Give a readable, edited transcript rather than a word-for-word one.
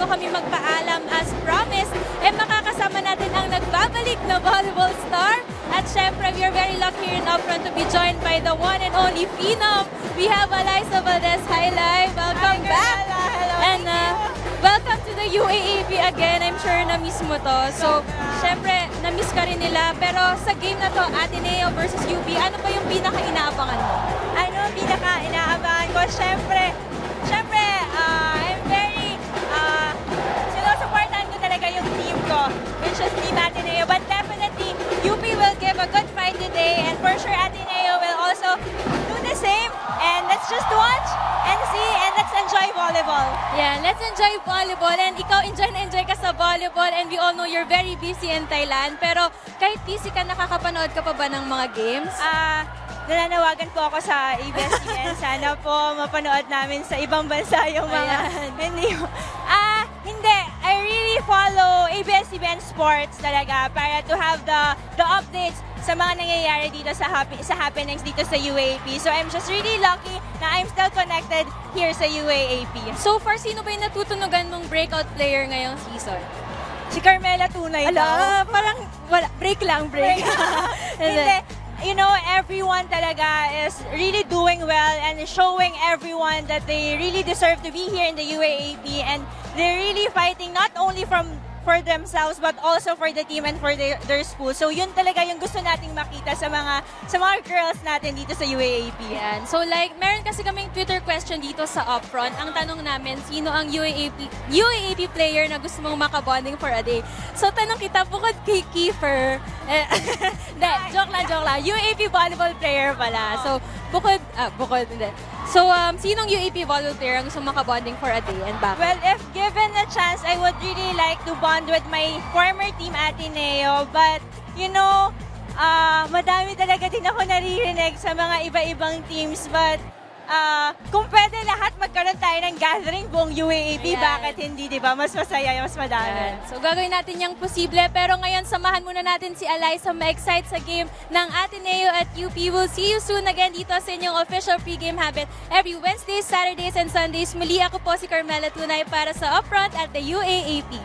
bago kami magpaalam as promised, makakasama natin ang nagbabalik na volleyball star. At syempre, we are very lucky here in Upfront to be joined by the one and only Phenom. We have Alyssa Valdez. Hi, Lai. Welcome back. And welcome to the UAAP again. I'm sure na-miss mo to. So, syempre, na-miss ka rin nila. Pero sa game na to, Ateneo versus UP, ano ba yung pinaka-inaabangan mo? Ano ang pinaka-inaabangan ko? Syempre, I'm very, sinusuportahan ko talaga yung team ko, which is Team Ateneo. But definitely, UP will give a good fight today, and for sure Ateneo will also do the same. And let's just watch and see, and let's enjoy volleyball. Yeah, let's enjoy volleyball. And ikaw, enjoy na enjoy ka sa volleyball. And we all know you're very busy in Thailand. Pero kahit busy ka, nakakapanood ka pa ba ng mga games? Nananawagan po ako sa ABS-CBN. Sana po mapanood namin sa ibang bansa yung mga... Hindi. I really follow ABS-CBN Sports talaga para to have the updates sa mga nangyayari dito sa happenings dito sa UAAP. So I'm just really lucky na I'm still connected here sa UAAP. So far, sino ba yung natutunugan mong breakout player ngayong season? Si Carmela Tunay daw. Parang wala, break lang. Hindi. You know, everyone talaga is really doing well and showing everyone that they really deserve to be here in the UAAP, and they're really fighting not only for themselves but also for the team and for their school. So yun talaga yung gusto nating makita sa mga girls natin dito sa UAAP. Yan. So like, meron kasi kaming Twitter question dito sa Upfront. Ang tanong namin, sino ang UAAP player na gusto mong makabonding for a day? So tanong kita, bukod kay Kiefer, joke lang. UAAP volleyball player pala. So bukod, hindi. So, sinong UAP volleyball player ang gusto makabonding for a day and bakit? Well, if given a chance, I would really like to bond with my former team Ateneo. But, you know, madami talaga din ako naririnig sa mga iba-ibang teams. But, kung pwede lahat magkaroon tayo ng gathering buong UAAP, Ayan. bakit hindi, di ba? Mas masaya, mas madami. Yan. So, gagawin natin yung posible. Pero ngayon, samahan muna natin si Alyssa ma-excite sa game ng Ateneo at UP. We'll see you soon again dito sa inyong official pregame habit every Wednesdays, Saturdays, and Sundays. Muli ako po si Carmela Tunay para sa Upfront at the UAAP.